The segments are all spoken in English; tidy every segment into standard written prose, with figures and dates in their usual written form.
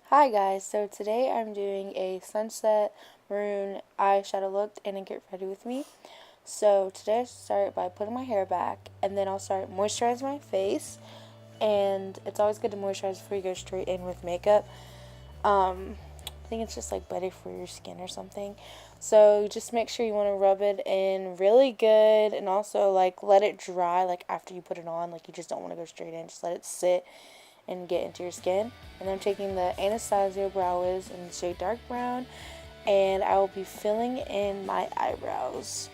Hi guys, so today I'm doing a sunset maroon eyeshadow look and a get ready with me. So today I start by putting my hair back and then I'll start moisturizing my face, and it's always good to moisturize before you go straight in with makeup. I think it's just like better for your skin or something. So just make sure you want to rub it in really good, and also like let it dry like after you put it on. Like you just don't want to go straight in, just let it sit and get into your skin. And then I'm taking the Anastasia Brow Wiz in the shade dark brown, and I will be filling in my eyebrows.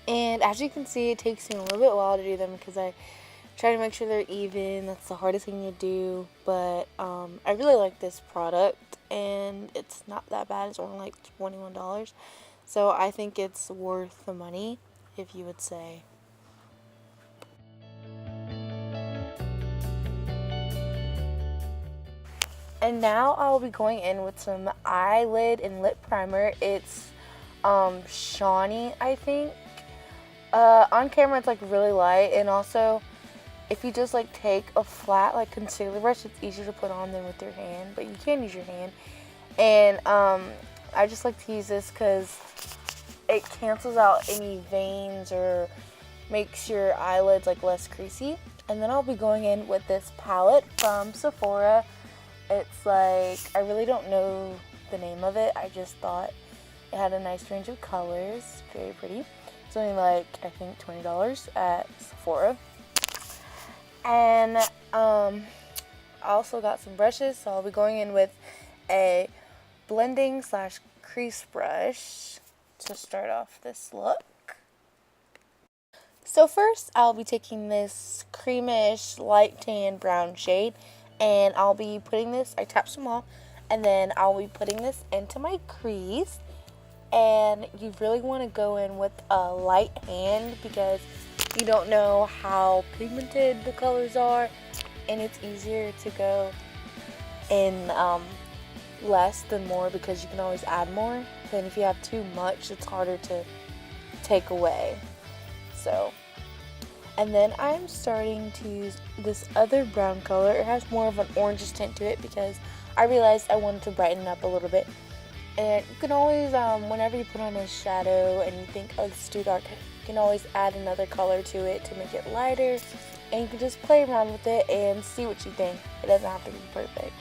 And as you can see, it takes me a little bit while to do them because I try to make sure they're even. That's the hardest thing to do, but I really like this product and it's not that bad. It's only like $21, so I think it's worth the money, if you would say. And now I'll be going in with some eyelid and lip primer. It's Shawnee, I think. On camera it's like really light, and also if you just like take a flat like concealer brush, it's easier to put on than with your hand, but you can use your hand. And I just like to use this because it cancels out any veins or makes your eyelids like less creasy. And then I'll be going in with this palette from Sephora. It's like, I really don't know the name of it, I just thought it had a nice range of colors, very pretty. It's only like, I think $20 at Sephora. And I also got some brushes, so I'll be going in with a blending slash crease brush to start off this look. So first I'll be taking this creamish light tan brown shade, and I'll be putting this, I tapped some off, and then I'll be putting this into my crease. And you really want to go in with a light hand because you don't know how pigmented the colors are, and it's easier to go in less than more because you can always add more. Then if you have too much, it's harder to take away. So, and then I'm starting to use this other brown color. It has more of an orangish tint to it because I realized I wanted to brighten it up a little bit. And you can always, whenever you put on a shadow and you think, oh, this is too dark, you can always add another color to it to make it lighter. And you can just play around with it and see what you think. It doesn't have to be perfect.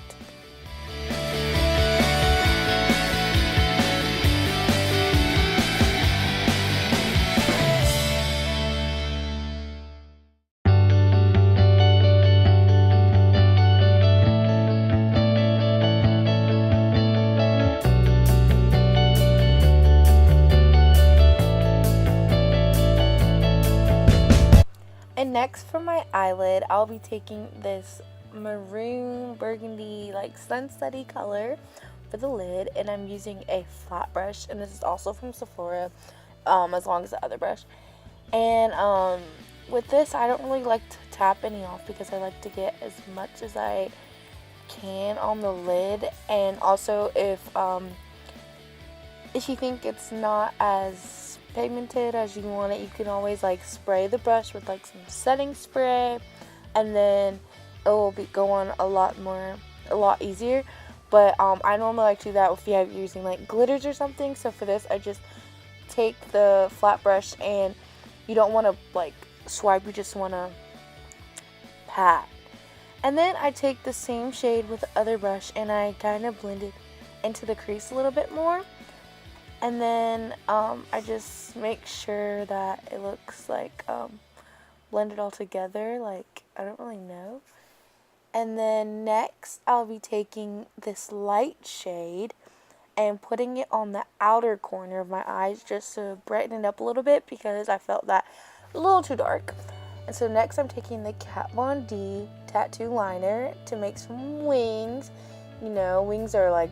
And next for my eyelid, I'll be taking this maroon burgundy like sunsetty color for the lid, and I'm using a flat brush, and this is also from Sephora, as long as the other brush. And with this, I don't really like to tap any off because I like to get as much as I can on the lid. And also if you think it's not as pigmented as you want it, you can always like spray the brush with like some setting spray, and then it will go on a lot easier. But I normally like to do that if you're using like glitters or something. So for this, I just take the flat brush, and you don't want to like swipe, you just want to pat. And then I take the same shade with the other brush and I kind of blend it into the crease a little bit more. And then I just make sure that it looks like blended all together, like I don't really know. And then next I'll be taking this light shade and putting it on the outer corner of my eyes just to brighten it up a little bit because I felt that a little too dark. And so next I'm taking the Kat Von D tattoo liner to make some wings. You know, wings are like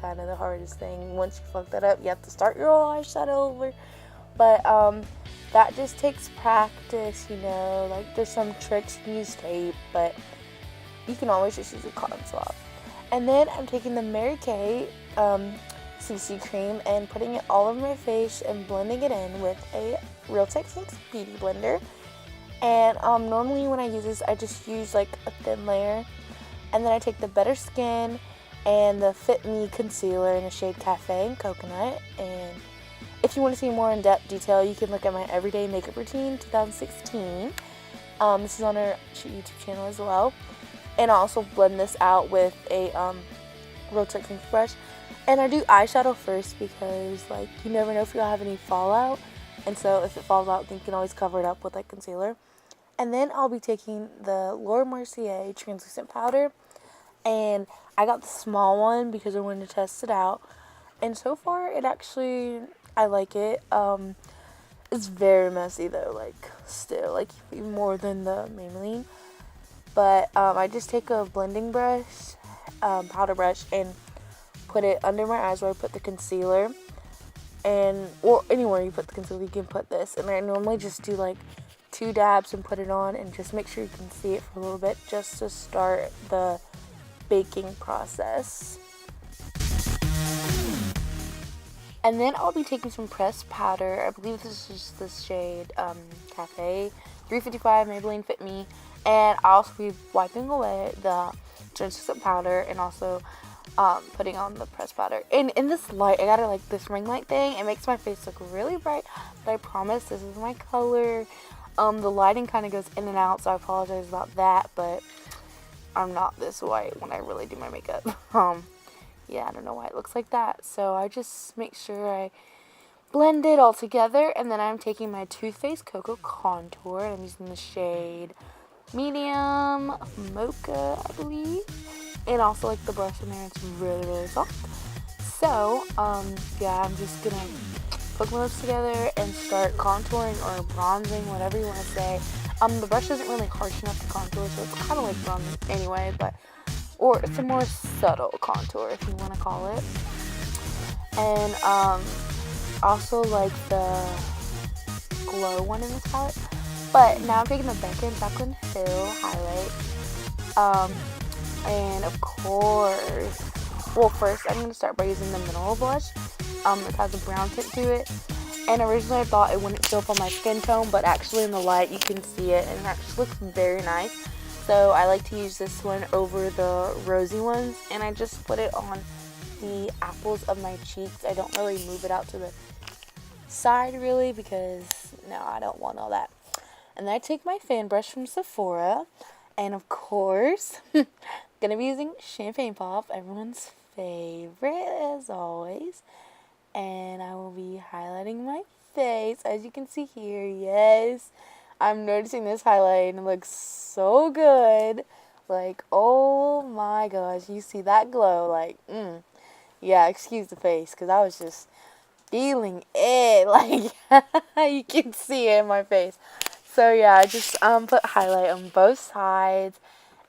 kind of the hardest thing. Once you fuck that up, you have to start your eyeshadow over. But that just takes practice, you know. Like there's some tricks, you can use tape, but you can always just use a cotton swab. And then I'm taking the Mary Kay CC cream and putting it all over my face and blending it in with a Real Techniques Beauty Blender. And normally when I use this, I just use like a thin layer. And then I take the Better Skin and the Fit Me Concealer in the shade Cafe and Coconut. And if you want to see more in-depth detail, you can look at my Everyday Makeup Routine 2016. This is on our YouTube channel as well. And I also blend this out with a Real Techniques brush. And I do eyeshadow first because, like, you never know if you'll have any fallout. And so if it falls out, then you can always cover it up with, like, concealer. And then I'll be taking the Laura Mercier translucent powder. And I got the small one because I wanted to test it out. And so far, it actually, I like it. It's very messy, though, like, still, like, even more than the Maybelline. But I just take a blending brush, powder brush, and put it under my eyes where I put the concealer. And, or anywhere you put the concealer, you can put this. And I normally just do, like, 2 dabs and put it on, and just make sure you can see it for a little bit just to start the baking process. And then I'll be taking some pressed powder. I believe this is the shade Cafe 355 Maybelline Fit Me. And I'll also be wiping away the translucent powder and also putting on the pressed powder. And in this light, I got like this ring light thing. It makes my face look really bright, but I promise this is my color. The lighting kind of goes in and out, so I apologize about that, but I'm not this white when I really do my makeup. Yeah, I don't know why it looks like that. So I just make sure I blend it all together, and then I'm taking my Too Faced Cocoa Contour, and I'm using the shade Medium Mocha, I believe. And also like the brush in there, it's really, really soft. So, yeah, I'm just gonna put my lips together and start contouring or bronzing, whatever you want to say. The brush isn't really harsh enough to contour, so it's kind of like bronzing anyway, but, or it's a more subtle contour if you want to call it. And, also like the glow one in this palette. But now I'm taking the Becca and Jaclyn Hill highlight. And of course, well, first I'm going to start by using the mineral blush. It has a brown tint to it. And originally I thought it wouldn't show up on my skin tone, but actually in the light you can see it, and it actually looks very nice. So I like to use this one over the rosy ones, and I just put it on the apples of my cheeks. I don't really move it out to the side really because no, I don't want all that. And then I take my fan brush from Sephora, and of course gonna be using Champagne Pop, everyone's favorite as always. And I will be highlighting my face, as you can see here. Yes, I'm noticing this highlight and it looks so good. Like, oh my gosh, you see that glow? Like, yeah, excuse the face, because I was just feeling it. Like, you can see it in my face. So yeah, I just put highlight on both sides,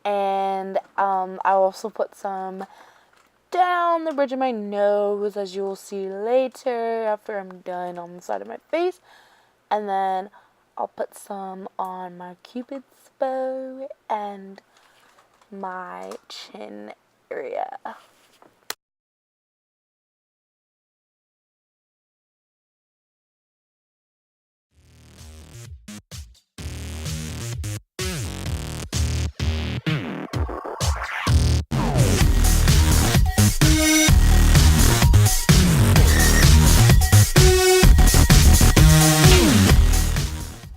and I also put some down the bridge of my nose, as you will see later after I'm done on the side of my face. And then I'll put some on my Cupid's bow and my chin area.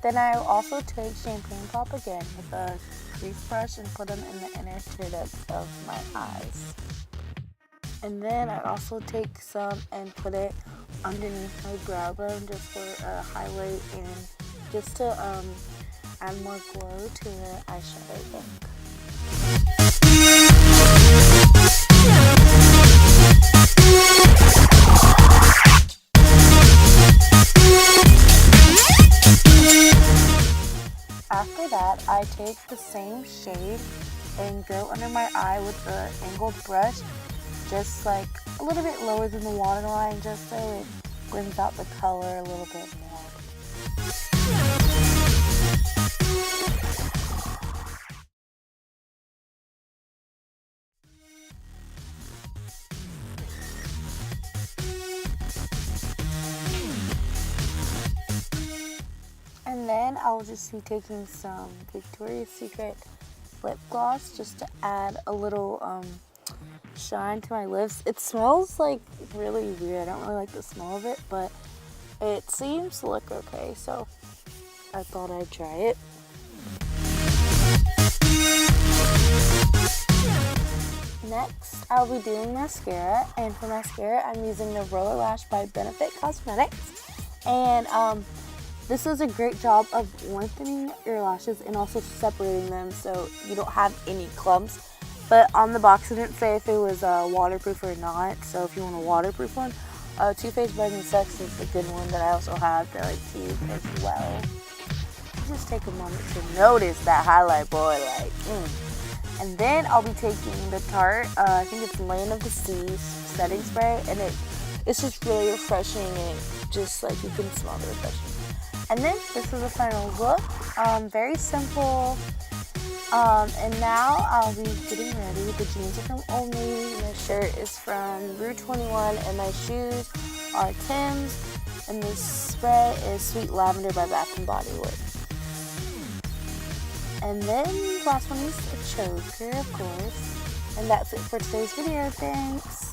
Then I also take Champagne Pop again with a crease brush and put them in the inner tear ducts of my eyes. And then I also take some and put it underneath my brow bone just for a highlight and just to add more glow to the eyeshadow look. After that, I take the same shade and go under my eye with the angled brush, just like a little bit lower than the waterline, just so it brings out the color a little bit more. then I'll just be taking some Victoria's Secret lip gloss just to add a little shine to my lips. It smells like really weird. I don't really like the smell of it, but it seems to look okay, so I thought I'd try it. Next, I'll be doing mascara, and for mascara, I'm using the Roller Lash by Benefit Cosmetics, and this is a great job of lengthening your lashes and also separating them so you don't have any clumps. But on the box, it didn't say if it was waterproof or not, so if you want a waterproof one, Too Faced Bright and Sex is the good one that I also have that I like to use as well. Just take a moment to notice that highlight, boy, like, And then I'll be taking the Tarte, I think it's Land of the Seas setting spray, and it's just really refreshing, and just like you can smell the refreshing. And then this is the final look, very simple. And now I'll be getting ready. The jeans are from Old Navy, my shirt is from Rue 21, and my shoes are Tim's, and this spray is Sweet Lavender by Bath & Body Works. And then the last one is a choker, of course. And that's it for today's video. Thanks.